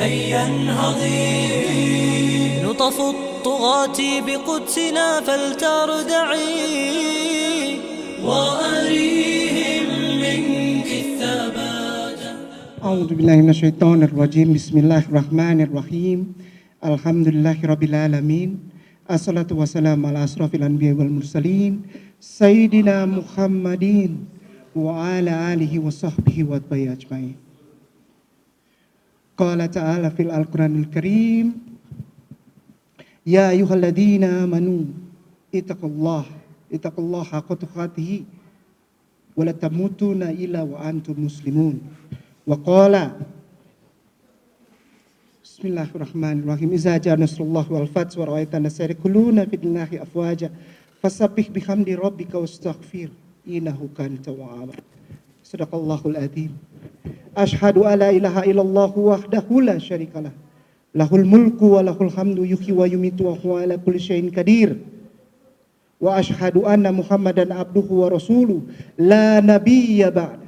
هيا انهضي نطف الطغاة بقدسنا فلتردعي وأريهم منك الثبات. أعوذ بالله من الشيطان الرجيم. بسم الله الرحمن الرحيم. الحمد لله رب العالمين. Assalatu wassalamu ala asrafil anbiya wal mursalin Sayyidina Muhammadin wa ala alihi wa sahbihi wa atba'i ajma'in. Qala ta'ala fil Al-Quranil Karim, Ya ayyuhalladzina amanu ittaqullaha haqqa tuqatih wa la tamutunna illa wa antum muslimun. Wa qala Bismillahirrahmanirrahim. Iza ja'a nasrullahi wal fath wa ra'aitan nasa yadkhuluna fi dinillahi afwaja fasabbih bihamdi rabbika wastaghfir innahu kana tawwaba. Shadaqallahul adzim. Asyhadu an la ilaha illallah wahdahu la syarikalah. Lahul mulku wa lahul hamdu yuhyi wa yumiitu wa huwa ala kulli syai'in qadir. Wa asyhadu anna Muhammadan abduhu wa rasuluhu la nabiyya ba'da.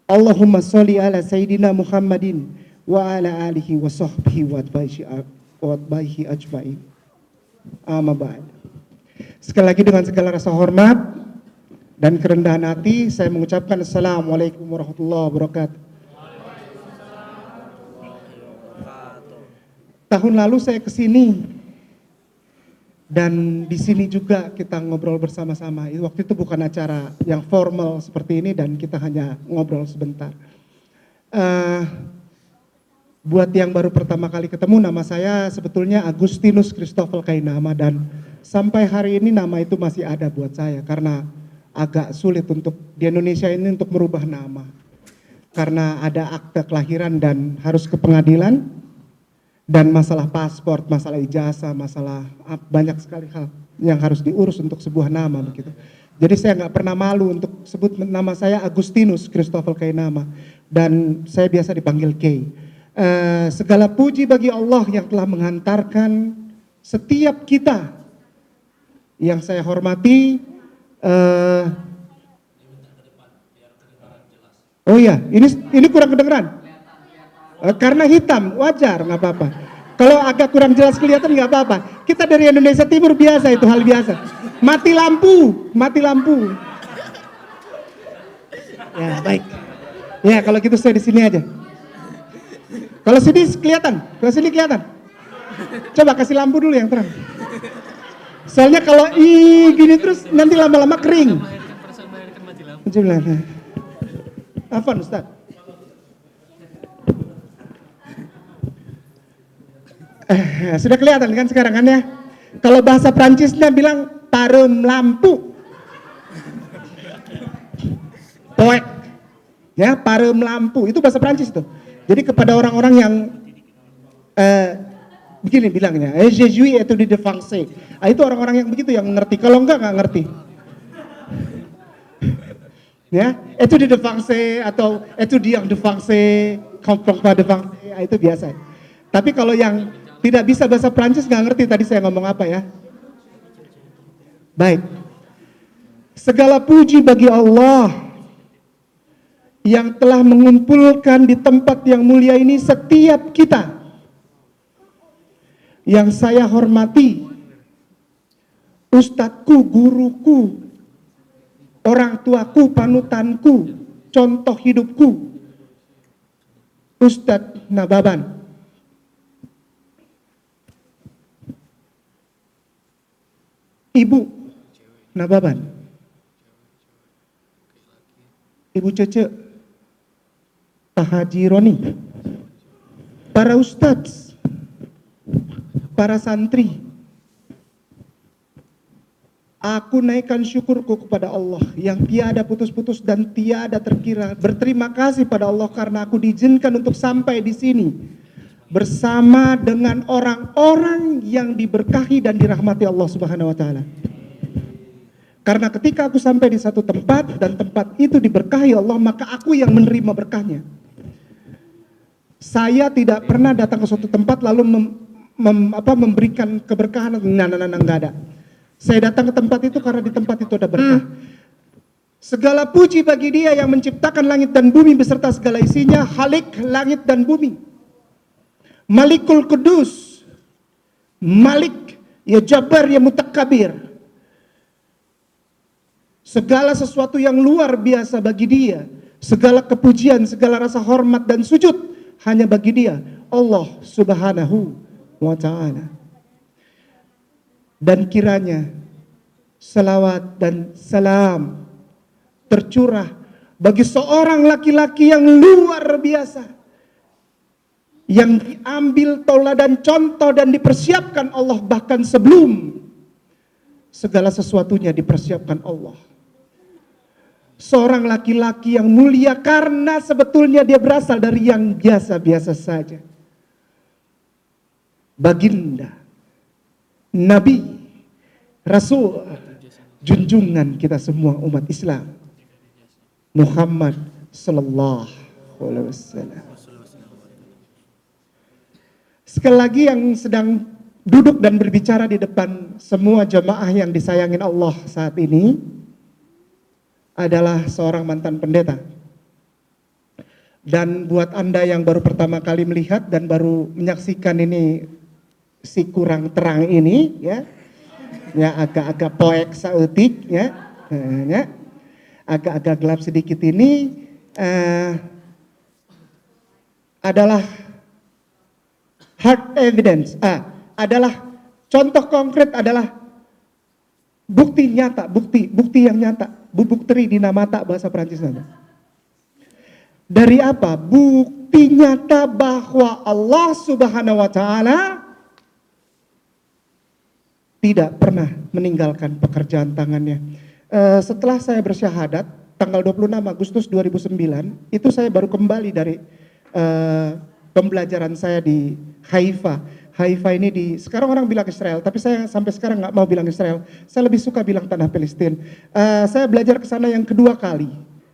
Allahumma shalli ala sayyidina Muhammadin wa ala alihi wa sahbihi wa atba'ihi ajma'in. Amma ba'd. Sekali lagi dengan segala rasa hormat dan kerendahan hati saya mengucapkan Assalamualaikum warahmatullahi wabarakatuh. Tahun lalu saya kesini dan di sini juga kita ngobrol bersama-sama. Waktu itu bukan acara yang formal seperti ini dan kita hanya ngobrol sebentar. Buat yang baru pertama kali ketemu, nama saya sebetulnya Agustinus Christopher Kainama dan sampai hari ini nama itu masih ada buat saya karena agak sulit untuk di Indonesia ini untuk merubah nama. Karena ada akte kelahiran dan harus ke pengadilan dan masalah paspor, masalah ijazah, masalah banyak sekali hal yang harus diurus untuk sebuah nama begitu. Jadi saya nggak pernah malu untuk sebut nama saya Agustinus Christopher Kainama dan saya biasa dipanggil Kay. Segala puji bagi Allah yang telah menghantarkan setiap kita yang saya hormati. Oh iya, ini kurang kedengeran. Karena hitam, wajar, nggak apa-apa. Kalau agak kurang jelas kelihatan nggak apa-apa. Kita dari Indonesia Timur biasa, itu hal biasa. Mati lampu. Ya baik. Ya kalau gitu saya di sini aja. Kalau sini kelihatan, Coba kasih lampu dulu yang terang. Soalnya kalau gini terus nanti lama-lama kering. Afwan Ustaz. Sudah kelihatan kan sekarang kan ya? Kalau bahasa Prancisnya bilang parum lampu. Poek. Ya, parum lampu. Itu bahasa Prancis tuh. Jadi kepada orang-orang yang begini bilangnya, je suis étudiant de français. Itu orang-orang yang begitu yang ngerti. Kalau enggak ngerti. Ya, étudiant de français atau étudiant de français, comprends pas de français, itu biasa. Tapi kalau yang tidak bisa bahasa Prancis nggak ngerti tadi saya ngomong apa ya. Baik. Segala puji bagi Allah yang telah mengumpulkan di tempat yang mulia ini setiap kita. Yang saya hormati, ustadku, guruku, orang tuaku, panutanku, contoh hidupku, Ustadz Nababan. Ibu Nababan, Ibu Cece, Pak Haji Roni, para ustadz, para santri, aku naikkan syukurku kepada Allah yang tiada putus-putus dan tiada terkira. Berterima kasih pada Allah karena aku diizinkan untuk sampai di sini bersama dengan orang-orang yang diberkahi dan dirahmati Allah Subhanahu wa taala. Karena ketika aku sampai di satu tempat dan tempat itu diberkahi Allah, maka aku yang menerima berkahnya. Saya tidak pernah datang ke suatu tempat lalu memberikan keberkahan. Enggak ada. Saya datang ke tempat itu karena di tempat itu ada berkah. Segala puji bagi Dia yang menciptakan langit dan bumi beserta segala isinya, Khalik langit dan bumi. Malikul Kudus, Malik, ya Jabbar, ya Mutakabir. Segala sesuatu yang luar biasa bagi dia, segala kepujian, segala rasa hormat dan sujud hanya bagi dia, Allah Subhanahu wa ta'ala. Dan kiranya selawat dan salam tercurah bagi seorang laki-laki yang luar biasa, yang diambil tauladan contoh dan dipersiapkan Allah bahkan sebelum segala sesuatunya dipersiapkan Allah. Seorang laki-laki yang mulia karena sebetulnya dia berasal dari yang biasa-biasa saja. Baginda, Nabi, Rasul, junjungan kita semua umat Islam, Muhammad sallallahu alaihi wasallam. Sekali lagi yang sedang duduk dan berbicara di depan semua jemaah yang disayangin Allah saat ini adalah seorang mantan pendeta. Dan buat Anda yang baru pertama kali melihat dan baru menyaksikan ini si kurang terang ini ya agak-agak poek saeutik ya, agak-agak gelap sedikit ini adalah hard evidence, adalah contoh konkret, adalah bukti nyata, bukti yang nyata, bubuk teri dina mata bahasa Perancis nanti. Dari apa? Bukti nyata bahwa Allah Subhanahu wa ta'ala tidak pernah meninggalkan pekerjaan tangannya. Setelah saya bersyahadat tanggal 26 Agustus 2009, itu saya baru kembali dari pembelajaran saya di Haifa. Haifa ini sekarang orang bilang Israel, tapi saya sampai sekarang nggak mau bilang Israel. Saya lebih suka bilang tanah Palestina. Saya belajar ke sana yang kedua kali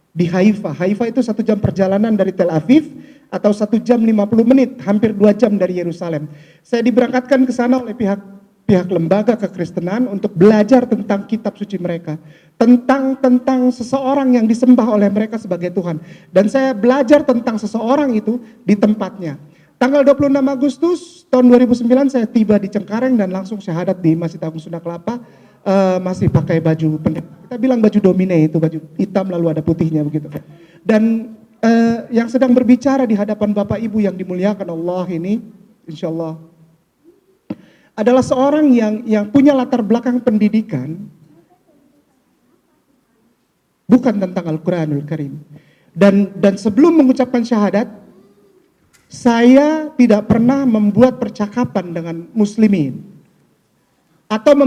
di Haifa. Haifa itu 1 jam perjalanan dari Tel Aviv atau 1 jam 50 menit, hampir 2 jam dari Yerusalem. Saya diberangkatkan ke sana oleh pihak lembaga kekristenan untuk belajar tentang kitab suci mereka, tentang seseorang yang disembah oleh mereka sebagai Tuhan. Dan saya belajar tentang seseorang itu di tempatnya. Tanggal 26 Agustus tahun 2009 saya tiba di Cengkareng dan langsung syahadat di Masjid Agung Sunda Kelapa. Masih pakai baju pendeta, kita bilang baju domine, itu baju hitam lalu ada putihnya begitu. Dan yang sedang berbicara di hadapan Bapak Ibu yang dimuliakan Allah ini, insya Allah adalah seorang yang punya latar belakang pendidikan bukan tentang Al-Quranul Karim. Dan sebelum mengucapkan syahadat, saya tidak pernah membuat percakapan dengan muslimin atau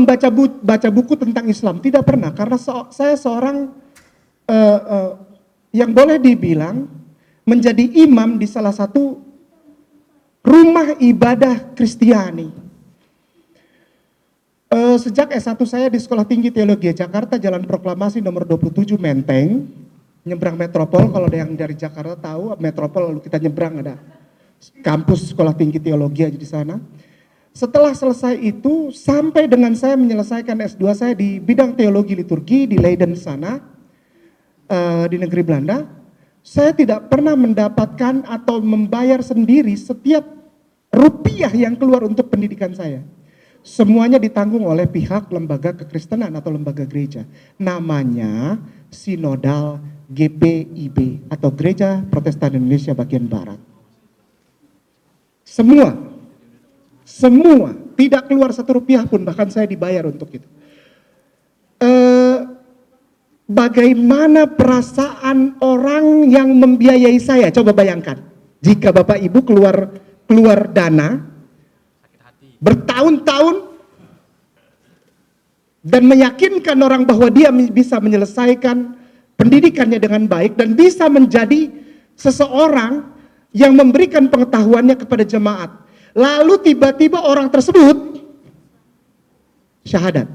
baca buku tentang Islam, tidak pernah, karena saya seorang yang boleh dibilang menjadi imam di salah satu rumah ibadah Kristiani. Sejak S1 saya di Sekolah Tinggi Teologi Jakarta, Jalan Proklamasi nomor 27 Menteng, nyebrang Metropol. Kalau ada yang dari Jakarta tahu Metropol, lalu kita nyebrang ada kampus Sekolah Tinggi Teologi aja di sana. Setelah selesai itu, sampai dengan saya menyelesaikan S2 saya di bidang teologi liturgi di Leiden sana, di negeri Belanda, saya tidak pernah mendapatkan atau membayar sendiri setiap rupiah yang keluar untuk pendidikan saya. Semuanya ditanggung oleh pihak lembaga kekristenan atau lembaga gereja. Namanya Sinodal GPIB atau Gereja Protestan Indonesia Bagian Barat. Semua, tidak keluar 1 rupiah pun, bahkan saya dibayar untuk itu. Bagaimana perasaan orang yang membiayai saya? Coba bayangkan, jika Bapak Ibu keluar dana bertahun-tahun dan meyakinkan orang bahwa dia bisa menyelesaikan pendidikannya dengan baik dan bisa menjadi seseorang yang memberikan pengetahuannya kepada jemaat. Lalu tiba-tiba orang tersebut syahadat.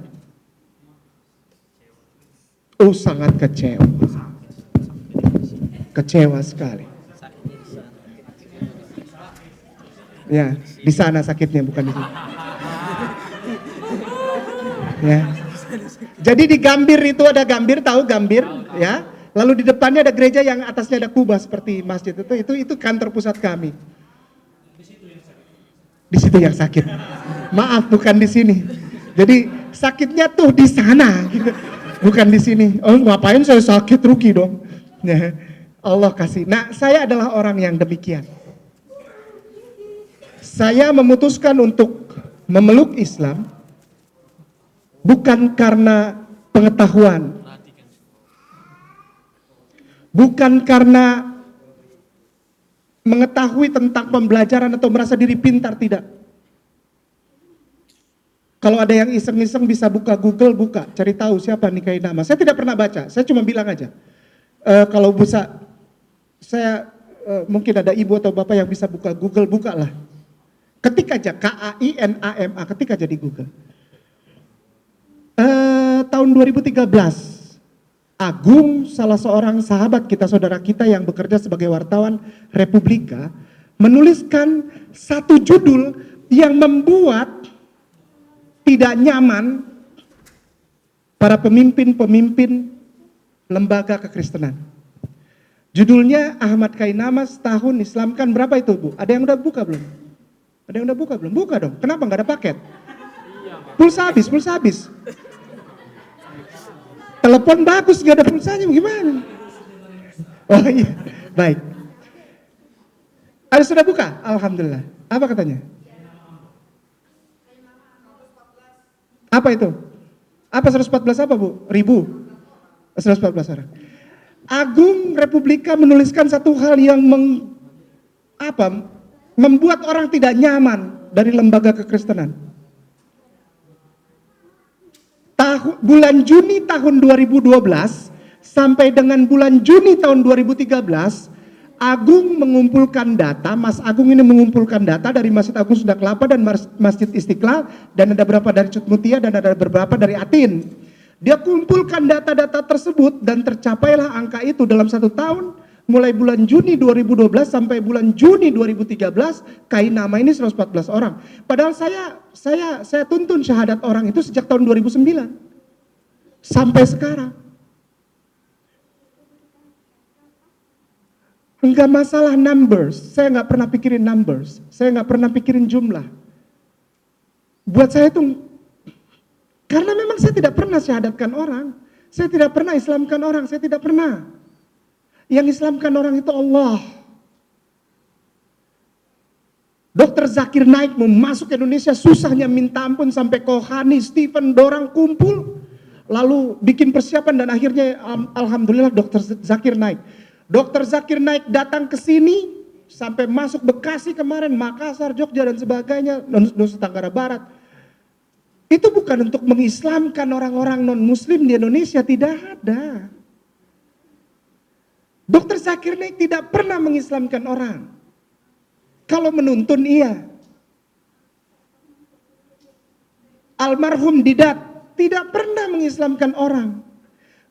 Oh, sangat kecewa. Kecewa sekali. Ya, di sana sakitnya, bukan di sini. Ya. Jadi di Gambir itu ada Gambir, tahu Gambir, ya. Lalu di depannya ada gereja yang atasnya ada kubah seperti masjid itu kantor pusat kami. di situ yang sakit. Maaf, bukan di sini. Jadi sakitnya tuh di sana, gitu. Bukan di sini. Oh, ngapain saya sakit, rugi dong. Ya, Allah kasih. Nah, saya adalah orang yang demikian. Saya memutuskan untuk memeluk Islam bukan karena pengetahuan, bukan karena mengetahui tentang pembelajaran atau merasa diri pintar, tidak. Kalau ada yang iseng-iseng bisa buka Google, buka, cari tahu siapa nikahi nama. Saya tidak pernah baca, saya cuma bilang aja. Kalau bisa, saya mungkin ada ibu atau bapak yang bisa buka Google, bukalah. Ketik aja KAINAMA, ketik aja di Google. Tahun 2013, Agung, salah seorang sahabat kita, saudara kita yang bekerja sebagai wartawan Republika, menuliskan satu judul yang membuat tidak nyaman para pemimpin-pemimpin lembaga kekristenan. Judulnya Ahmad Kainama setahun Islamkan berapa itu, Bu? Ada yang udah buka belum? Ada yang udah buka belum? Buka dong. Kenapa nggak ada paket? Pulsa habis, pulsa habis. Telepon bagus, nggak ada pulsanya, gimana? Oh iya, baik. Ada sudah buka? Alhamdulillah. Apa katanya? Apa itu? Apa 114 apa, Bu? Ribu? 114 orang. Agung Republika menuliskan satu hal yang membuat orang tidak nyaman dari lembaga kekristenan. Bulan Juni tahun 2012 sampai dengan bulan Juni tahun 2013, Agung mengumpulkan data, Mas Agung ini mengumpulkan data dari Masjid Agung Sunda Kelapa dan Masjid Istiqlal, dan ada beberapa dari Cut Mutia dan ada beberapa dari Atin. Dia kumpulkan data-data tersebut dan tercapailah angka itu dalam 1 tahun. Mulai bulan Juni 2012 sampai bulan Juni 2013, Kainama ini 114 orang. Padahal saya tuntun syahadat orang itu sejak tahun 2009 sampai sekarang. Enggak masalah numbers, saya nggak pernah pikirin numbers, saya nggak pernah pikirin jumlah. Buat saya itu, karena memang saya tidak pernah syahadatkan orang, saya tidak pernah Islamkan orang, saya tidak pernah. Yang Islamkan orang itu Allah. Dr. Zakir Naik mau masuk ke Indonesia susahnya minta ampun sampai Kohani, Stephen, Dorang kumpul. Lalu bikin persiapan dan akhirnya alhamdulillah Dr. Zakir Naik. Dr. Zakir Naik datang ke sini sampai masuk Bekasi kemarin, Makassar, Jogja dan sebagainya, Nusa Tenggara Barat. Itu bukan untuk mengislamkan orang-orang non-muslim di Indonesia, tidak ada. Dr. Zakir Naik tidak pernah mengislamkan orang. Kalau menuntun iya. Almarhum Didat tidak pernah mengislamkan orang.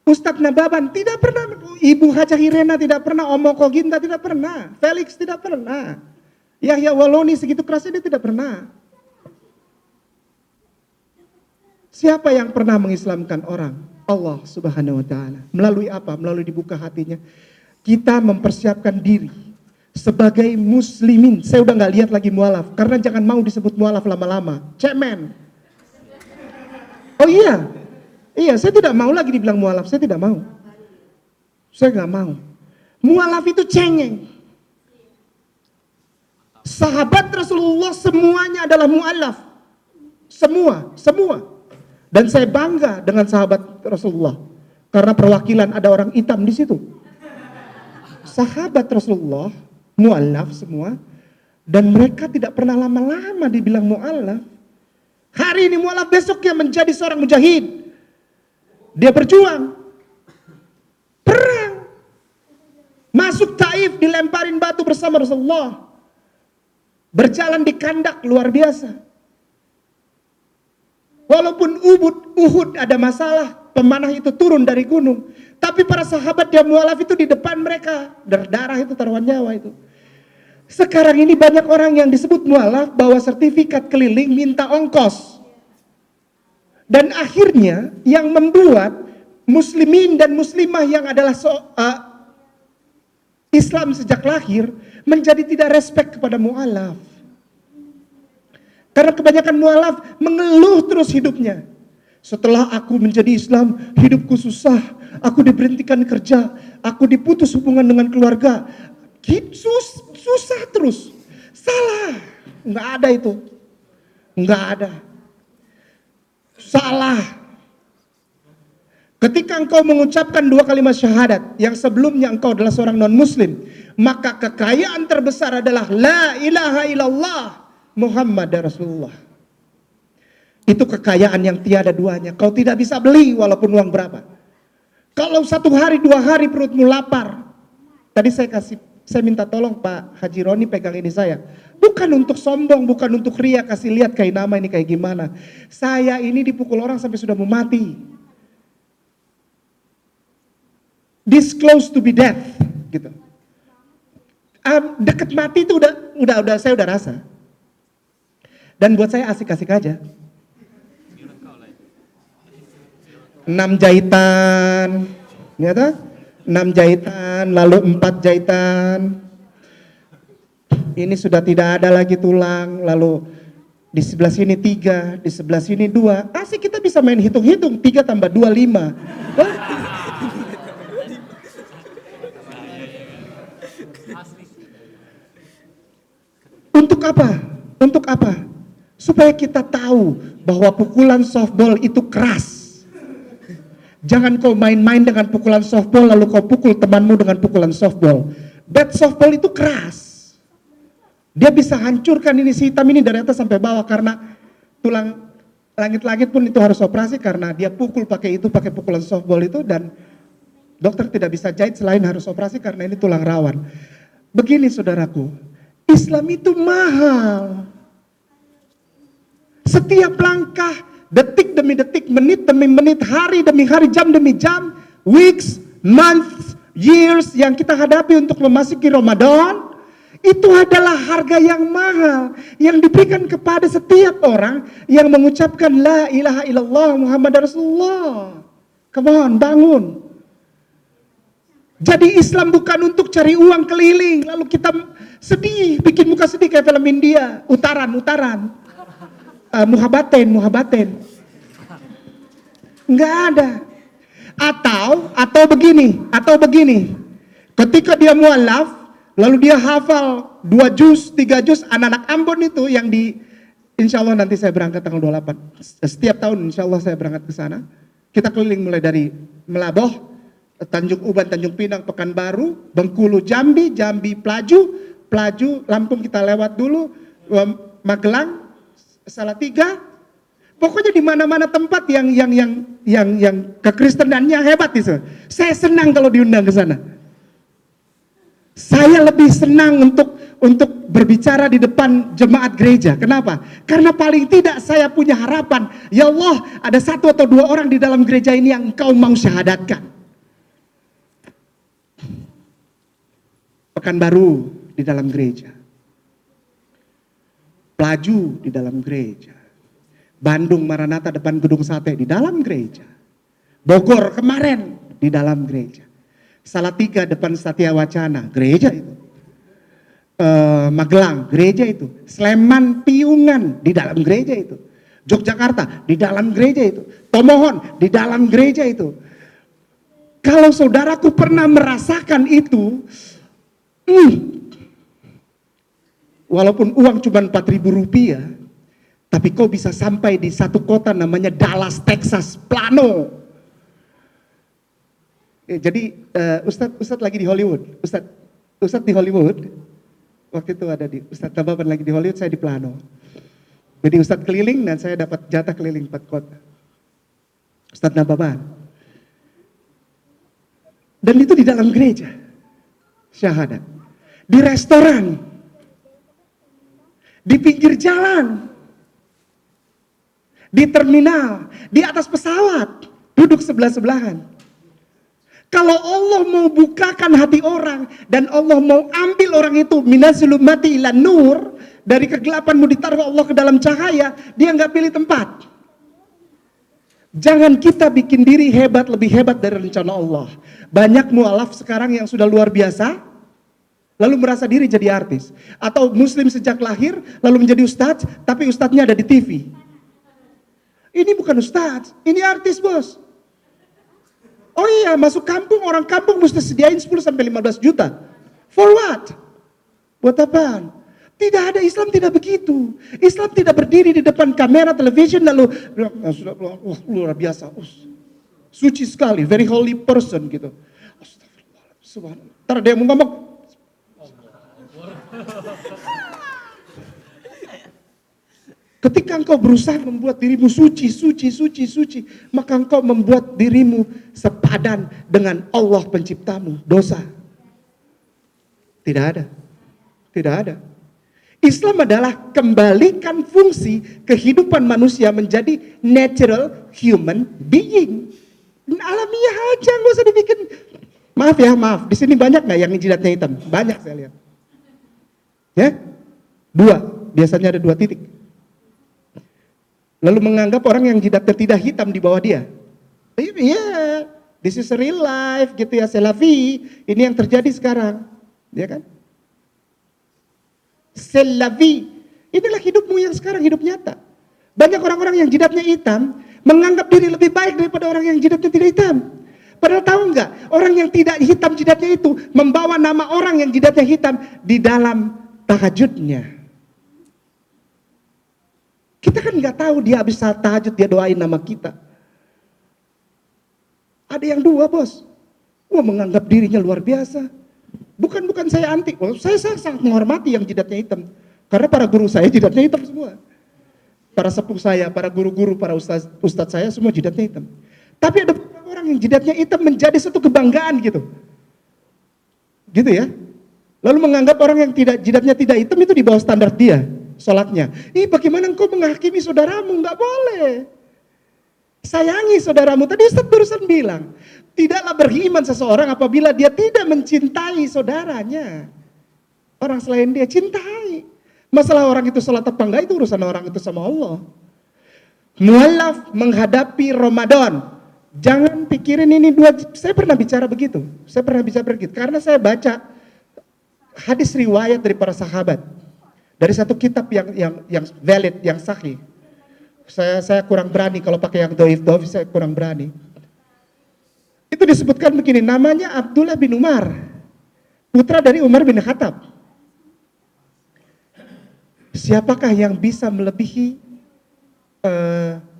Ustadz Nababan tidak pernah, Ibu Haja Hirena tidak pernah, Omo Koginta tidak pernah, Felix tidak pernah, Yahya Waloni segitu kerasnya dia tidak pernah. Siapa yang pernah mengislamkan orang? Allah Subhanahu wa Ta'ala. Melalui apa? Melalui dibuka hatinya. Kita mempersiapkan diri sebagai muslimin. Saya udah nggak lihat lagi mualaf, karena jangan mau disebut mualaf lama-lama. Cemen. Oh iya, saya tidak mau lagi dibilang mualaf. Saya tidak mau. Saya nggak mau. Mualaf itu cengeng. Sahabat Rasulullah semuanya adalah mualaf. Semua. Dan saya bangga dengan sahabat Rasulullah karena perwakilan ada orang hitam di situ. Sahabat Rasulullah mu'allaf semua, dan mereka tidak pernah lama-lama dibilang mu'allaf. Hari ini mu'allaf, besoknya menjadi seorang mujahid. Dia berjuang, perang, masuk Taif, dilemparin batu bersama Rasulullah, berjalan di kandak luar biasa. Walaupun Uhud ada masalah, pemanah itu turun dari gunung, tapi para sahabat yang mualaf itu di depan mereka, berdarah itu, taruhan nyawa itu. Sekarang ini banyak orang yang disebut mualaf bawa sertifikat keliling minta ongkos. Dan akhirnya yang membuat muslimin dan muslimah yang adalah Islam sejak lahir menjadi tidak respect kepada mualaf. Karena kebanyakan mualaf mengeluh terus hidupnya. Setelah aku menjadi Islam, hidupku susah. Aku diberhentikan kerja, aku diputus hubungan dengan keluarga. Susah terus. Salah. Enggak ada itu. Enggak ada. Salah. Ketika engkau mengucapkan 2 kalimat syahadat yang sebelumnya engkau adalah seorang non-muslim, maka kekayaan terbesar adalah la ilaha illallah Muhammad Rasulullah. Itu kekayaan yang tiada duanya. Kau tidak bisa beli walaupun uang berapa. Kalau 1 hari 2 hari perutmu lapar. Tadi saya minta tolong Pak Haji Roni pegang ini saya. Bukan untuk sombong, bukan untuk ria, kasih lihat kayak nama ini kayak gimana. Saya ini dipukul orang sampai sudah mau mati. This close to be death, gitu. Dekat mati itu udah saya udah rasa. Dan buat saya asik-asik aja. 6 jahitan, ya 6 jahitan, lalu 4 jahitan. Ini sudah tidak ada lagi tulang, lalu di sebelah sini 3, di sebelah sini 2. Asik, kita bisa main hitung-hitung, 3 tambah 2, 5. Untuk apa? Untuk apa? Supaya kita tahu bahwa pukulan softball itu keras. Jangan kau main-main dengan pukulan softball lalu kau pukul temanmu dengan pukulan softball. Bat softball itu keras. Dia bisa hancurkan ini si hitam ini dari atas sampai bawah karena tulang langit-langit pun itu harus operasi karena dia pukul pakai pukulan softball itu, dan dokter tidak bisa jahit selain harus operasi karena ini tulang rawan. Begini saudaraku, Islam itu mahal. Setiap langkah, detik demi detik, menit demi menit, hari demi hari, jam demi jam, weeks, months, years yang kita hadapi untuk memasuki Ramadan, itu adalah harga yang mahal yang diberikan kepada setiap orang yang mengucapkan la ilaha illallah Muhammad Rasulullah. Come on, bangun. Jadi Islam bukan untuk cari uang keliling, lalu kita sedih, bikin muka sedih kayak film India, utaran, muhabaten. Enggak ada. Atau begini. Ketika dia mualaf, lalu dia hafal 2 juz, 3 juz, anak-anak Ambon itu yang insya Allah nanti saya berangkat tanggal 28. Setiap tahun insya Allah saya berangkat ke sana. Kita keliling mulai dari Melaboh, Tanjung Uban, Tanjung Pinang, Pekanbaru, Bengkulu, Jambi, Pelaju, Lampung kita lewat dulu, Magelang, Salatiga. Pokoknya di mana-mana tempat yang kekristenannya hebat itu. Saya senang kalau diundang ke sana. Saya lebih senang untuk berbicara di depan jemaat gereja. Kenapa? Karena paling tidak saya punya harapan, ya Allah, ada 1 atau 2 orang di dalam gereja ini yang Engkau mau syahadatkan. Pekanbaru di dalam gereja, Pelaju di dalam gereja, Bandung Maranatha depan gedung sate di dalam gereja, Bogor kemarin di dalam gereja, Salatiga depan Satya Wacana gereja itu, Magelang gereja itu, Sleman Piungan di dalam gereja itu, Yogyakarta di dalam gereja itu, Tomohon di dalam gereja itu. Kalau saudaraku pernah merasakan itu, walaupun uang cuma 4.000 rupiah, tapi kau bisa sampai di satu kota namanya Dallas, Texas, Plano. Jadi Ustadz lagi di Hollywood, Ustadz di Hollywood, waktu itu ada di Ustadz Tababan lagi di Hollywood, saya di Plano. Jadi Ustadz keliling dan saya dapat jatah keliling 4 kota. Ustadz Nababan. Dan itu di dalam gereja, syahadat. Di restoran, di pinggir jalan, di terminal, di atas pesawat, duduk sebelah-sebelahan. Kalau Allah mau bukakan hati orang dan Allah mau ambil orang itu minazulumati ila nur, dari kegelapan mau ditaruh Allah ke dalam cahaya, dia nggak pilih tempat. Jangan kita bikin diri hebat, lebih hebat dari rencana Allah. Banyak mualaf sekarang yang sudah luar biasa, lalu merasa diri jadi artis. Atau muslim sejak lahir, lalu menjadi ustadz, tapi ustadznya ada di TV. Ini bukan ustadz, ini artis bos. Oh iya, masuk kampung, orang kampung mesti sediain 10-15 juta. For what? Buat apaan? Tidak ada, Islam tidak begitu. Islam tidak berdiri di depan kamera television lalu luar biasa, suci sekali, very holy person gitu. Astagfirullah, subhanallah. Ntar ada yang mau ngomong. Ketika engkau berusaha membuat dirimu suci, maka engkau membuat dirimu sepadan dengan Allah penciptamu. Dosa. Tidak ada. Tidak ada. Islam adalah kembalikan fungsi kehidupan manusia menjadi natural human being. Alamiah aja, nggak usah dibikin. Maaf ya, maaf. Di sini banyak nggak yang jidatnya hitam? Banyak saya lihat. Ya, 2. Biasanya ada 2 titik. Lalu menganggap orang yang jidatnya tidak hitam di bawah dia. Iya, this is real life gitu ya, selavi. Ini yang terjadi sekarang, ya kan? Selavi, inilah hidupmu yang sekarang, hidup nyata. Banyak orang-orang yang jidatnya hitam menganggap diri lebih baik daripada orang yang jidatnya tidak hitam. Padahal tahu nggak, orang yang tidak hitam jidatnya itu membawa nama orang yang jidatnya hitam di dalam tahajudnya. Kita kan nggak tahu dia habis saat tahajud dia doain nama kita. Ada yang 2 bos, menganggap dirinya luar biasa. Bukan saya anti, saya sangat menghormati yang jidatnya hitam. Karena para guru saya jidatnya hitam semua. Para sepuh saya, para guru-guru, para ustadz saya semua jidatnya hitam. Tapi ada beberapa orang yang jidatnya hitam menjadi satu kebanggaan gitu. Gitu ya. Lalu menganggap orang yang jidatnya tidak hitam itu di bawah standar dia. Sholatnya, bagaimana engkau menghakimi saudaramu? Nggak boleh. Sayangi saudaramu. Tadi Ustaz barusan bilang, tidaklah beriman seseorang apabila dia tidak mencintai saudaranya. Orang selain dia cintai. Masalah orang itu sholat apa enggak itu urusan orang itu sama Allah. Mualaf menghadapi Ramadan. Jangan pikirin ini 2. Saya pernah bicara begitu. Karena saya baca hadis riwayat dari para sahabat. Dari satu kitab yang valid, yang sahih. Saya kurang berani kalau pakai yang doif, saya kurang berani. Itu disebutkan begini, namanya Abdullah bin Umar, putra dari Umar bin Khattab. Siapakah yang bisa melebihi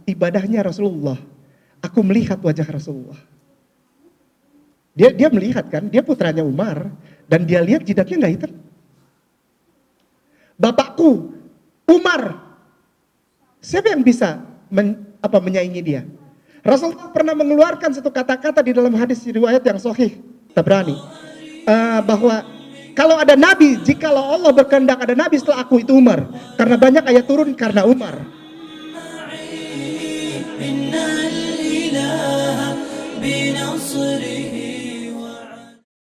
ibadahnya Rasulullah? Aku melihat wajah Rasulullah. Dia melihat kan, dia putranya Umar, dan dia lihat jidatnya nggak hitam. Bapakku, Umar. Siapa yang bisa menyaingi dia? Rasulullah pernah mengeluarkan satu kata-kata di dalam hadis riwayat yang sahih, Tabrani, bahwa kalau ada nabi, jikalau Allah berkehendak ada nabi setelah aku itu Umar. Karena banyak ayat turun karena Umar.